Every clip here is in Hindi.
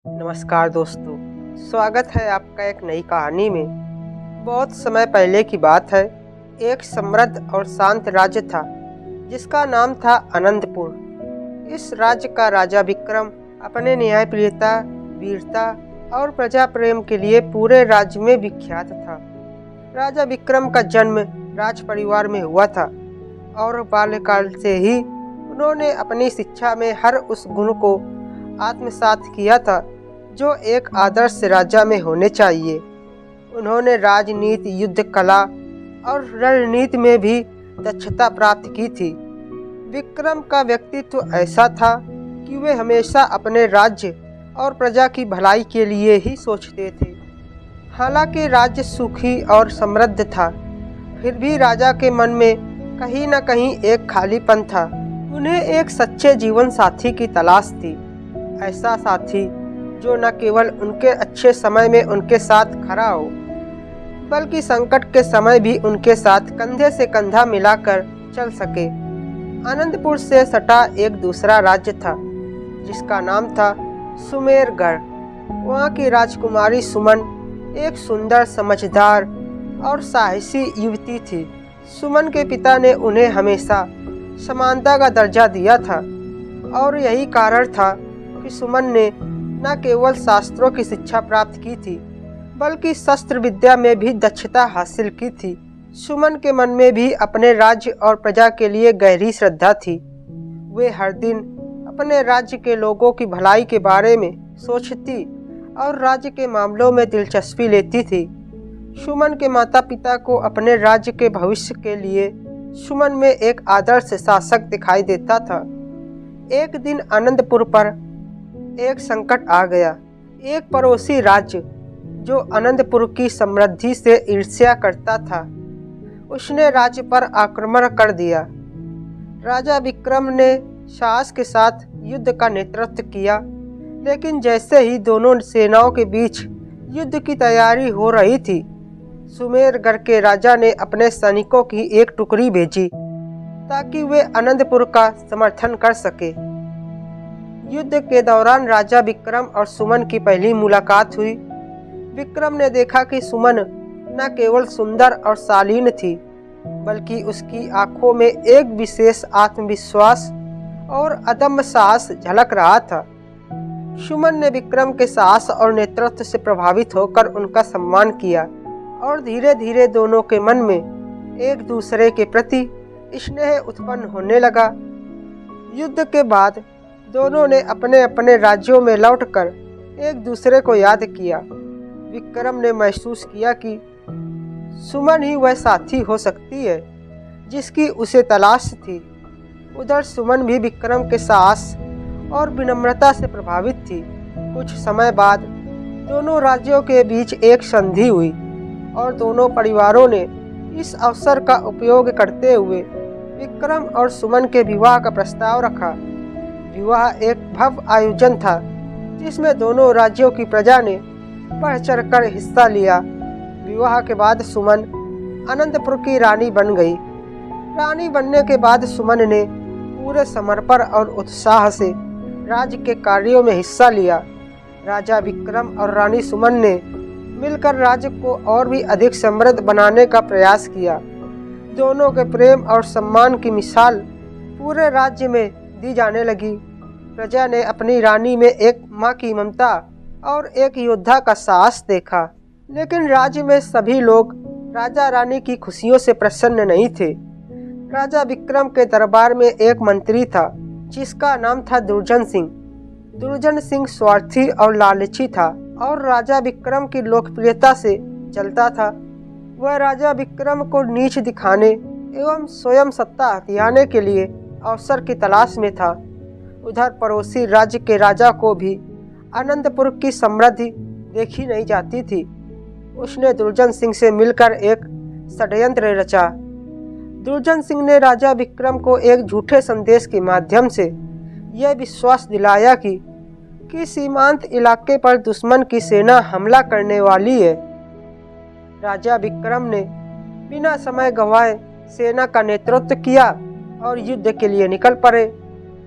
नमस्कार दोस्तों, स्वागत है आपका एक नई कहानी में। बहुत समय पहले की बात है। एक समृद्ध और शांत राज्य था जिसका नाम था अनंतपुर। इस राज्य का राजा विक्रम अपने न्यायप्रियता, वीरता और प्रजा प्रेम के लिए पूरे राज्य में विख्यात था। राजा विक्रम का जन्म राज परिवार में हुआ था और बाल्यकाल से ही उन्होंने अपनी शिक्षा में हर उस गुण को आत्मसात किया था जो एक आदर्श राजा में होने चाहिए। उन्होंने राजनीति, युद्ध कला और रणनीति में भी दक्षता प्राप्त की थी। विक्रम का व्यक्तित्व ऐसा था कि वे हमेशा अपने राज्य और प्रजा की भलाई के लिए ही सोचते थे। हालांकि राज्य सुखी और समृद्ध था, फिर भी राजा के मन में कहीं न कहीं एक खालीपन था। उन्हें एक सच्चे जीवन साथी की तलाश थी, ऐसा साथी जो न केवल उनके अच्छे समय में उनके साथ खड़ा हो, बल्कि संकट के समय भी उनके साथ कंधे से कंधा मिलाकर चल सके। अनंतपुर से सटा एक दूसरा राज्य था जिसका नाम था सुमेरगढ़। वहाँ की राजकुमारी सुमन एक सुंदर, समझदार और साहसी युवती थी। सुमन के पिता ने उन्हें हमेशा समानता का दर्जा दिया था और यही कारण था कि सुमन ने न केवल शास्त्रों की शिक्षा प्राप्त की थी, बल्कि शस्त्र विद्या में भी दक्षता हासिल की थी। सुमन के मन में भी अपने राज्य और प्रजा के लिए गहरी श्रद्धा थी। वे हर दिन अपने राज्य के लोगों की भलाई के बारे में सोचती और राज्य के मामलों में दिलचस्पी लेती थी। सुमन के माता पिता को अपने राज्य के भविष्य के लिए सुमन में एक आदर्श शासक दिखाई देता था। एक दिन अनंतपुर पर एक संकट आ गया। एक पड़ोसी राज्य जो अनंतपुर की समृद्धि से ईर्ष्या करता था, उसने राज्य पर आक्रमण कर दिया। राजा विक्रम ने साहस के साथ युद्ध का नेतृत्व किया, लेकिन जैसे ही दोनों सेनाओं के बीच युद्ध की तैयारी हो रही थी, सुमेरगढ़ के राजा ने अपने सैनिकों की एक टुकड़ी भेजी ताकि वे अनंतपुर का समर्थन कर सके। युद्ध के दौरान राजा विक्रम और सुमन की पहली मुलाकात हुई। विक्रम ने देखा कि सुमन न केवल सुंदर और शालीन थी, बल्कि उसकी आंखों में एक विशेष आत्मविश्वास और अदम्य साहस झलक रहा था। सुमन ने विक्रम के साहस और नेतृत्व से प्रभावित होकर उनका सम्मान किया और धीरे धीरे दोनों के मन में एक दूसरे के प्रति स्नेह उत्पन्न होने लगा। युद्ध के बाद दोनों ने अपने अपने राज्यों में लौटकर एक दूसरे को याद किया। विक्रम ने महसूस किया कि सुमन ही वह साथी हो सकती है जिसकी उसे तलाश थी। उधर सुमन भी विक्रम के साहस और विनम्रता से प्रभावित थी। कुछ समय बाद दोनों राज्यों के बीच एक संधि हुई और दोनों परिवारों ने इस अवसर का उपयोग करते हुए विक्रम और सुमन के विवाह का प्रस्ताव रखा। विवाह एक भव्य आयोजन था जिसमें दोनों राज्यों की प्रजा ने बढ़ चढ़कर हिस्सा लिया। विवाह के बाद सुमन अनंतपुर की रानी बन गई। रानी बनने के बाद सुमन ने पूरे समर्पण और उत्साह से राज्य के कार्यों में हिस्सा लिया। राजा विक्रम और रानी सुमन ने मिलकर राज्य को और भी अधिक समृद्ध बनाने का प्रयास किया। दोनों के प्रेम और सम्मान की मिसाल पूरे राज्य में दी जाने लगी। प्रजा ने अपनी रानी में एक माँ की ममता और एक योद्धा का साहस देखा, लेकिन राज्य में सभी लोग राजा रानी की खुशियों से प्रसन्न नहीं थे। राजा विक्रम के दरबार में एक मंत्री था जिसका नाम था दुर्जन सिंह। दुर्जन सिंह स्वार्थी और लालची था और राजा विक्रम की लोकप्रियता से चलता था। वह राजा विक्रम को नीच दिखाने एवं स्वयं सत्ता हथियाने के लिए अवसर की तलाश में था। उधर पड़ोसी राज्य के राजा को भी अनंतपुर की समृद्धि देखी नहीं जाती थी। उसने दुर्जन सिंह से मिलकर एक षड्यंत्र रचा। दुर्जन सिंह ने राजा विक्रम को एक झूठे संदेश के माध्यम से यह विश्वास दिलाया कि सीमांत इलाके पर दुश्मन की सेना हमला करने वाली है। राजा विक्रम ने बिना समय गंवाए सेना का नेतृत्व किया और युद्ध के लिए निकल पड़े।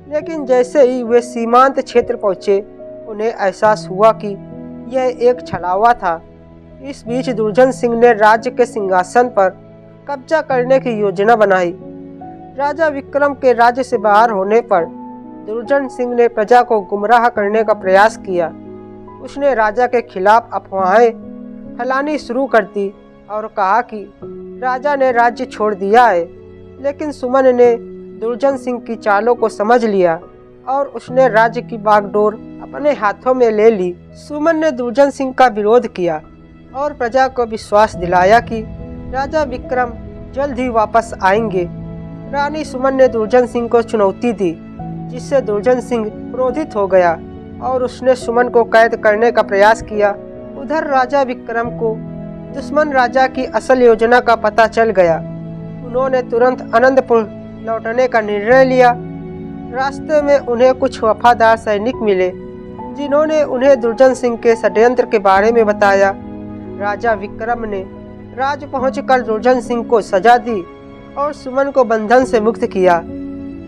लेकिन जैसे ही वे सीमांत क्षेत्र पहुंचे, उन्हें एहसास हुआ कि यह एक छलावा था। इस बीच दुर्जन सिंह ने राज्य के सिंहासन पर कब्जा करने की योजना बनाई। राजा विक्रम के राज्य से बाहर होने पर दुर्जन सिंह ने प्रजा को गुमराह करने का प्रयास किया। उसने राजा के खिलाफ अफवाहें फैलानी शुरू कर दी और कहा कि राजा ने राज्य छोड़ दिया है। लेकिन सुमन ने दुर्जन सिंह की चालों को समझ लिया और उसने राज्य की बागडोर अपने हाथों में ले ली। सुमन ने दुर्जन सिंह का विरोध किया और प्रजा को विश्वास दिलाया कि राजा विक्रम जल्द ही वापस आएंगे। रानी सुमन ने दुर्जन सिंह को चुनौती दी, जिससे दुर्जन सिंह क्रोधित हो गया और उसने सुमन को कैद करने का प्रयास किया। उधर राजा विक्रम को दुश्मन राजा की असल योजना का पता चल गया। उन्होंने तुरंत अनंतपुर लौटने का निर्णय लिया। रास्ते में उन्हें कुछ वफादार सैनिक मिले, जिन्होंने उन्हें दुर्जन सिंह के षड्यंत्र के बारे में बताया। राजा विक्रम ने राज पहुंचकर दुर्जन सिंह को सजा दी और सुमन को बंधन से मुक्त किया।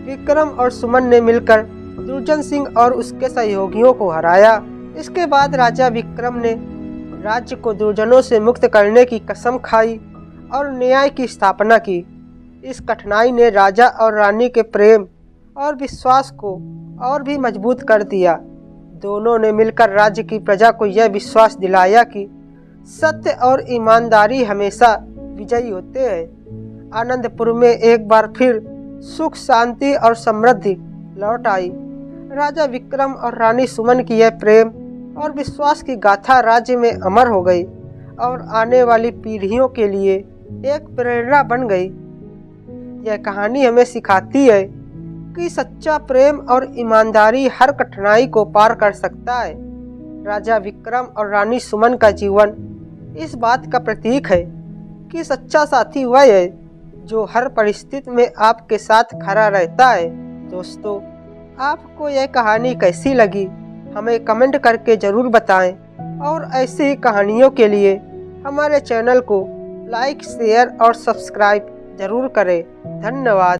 विक्रम और सुमन ने मिलकर दुर्जन सिंह और उसके सहयोगियों को हराया। इसके बाद राजा विक्रम ने राज्य को दुर्जनों से मुक्त करने की कसम खाई और न्याय की स्थापना की। इस कठिनाई ने राजा और रानी के प्रेम और विश्वास को और भी मजबूत कर दिया। दोनों ने मिलकर राज्य की प्रजा को यह विश्वास दिलाया कि सत्य और ईमानदारी हमेशा विजयी होते हैं। आनंदपुर में एक बार फिर सुख, शांति और समृद्धि लौट आई। राजा विक्रम और रानी सुमन की यह प्रेम और विश्वास की गाथा राज्य में अमर हो गई और आने वाली पीढ़ियों के लिए एक प्रेरणा बन गई। यह कहानी हमें सिखाती है कि सच्चा प्रेम और ईमानदारी हर कठिनाई को पार कर सकता है। राजा विक्रम और रानी सुमन का जीवन इस बात का प्रतीक है कि सच्चा साथी वह है जो हर परिस्थिति में आपके साथ खड़ा रहता है। दोस्तों, आपको यह कहानी कैसी लगी हमें कमेंट करके ज़रूर बताएं और ऐसी ही कहानियों के लिए हमारे चैनल को लाइक, शेयर और सब्सक्राइब ज़रूर करें। धन्यवाद।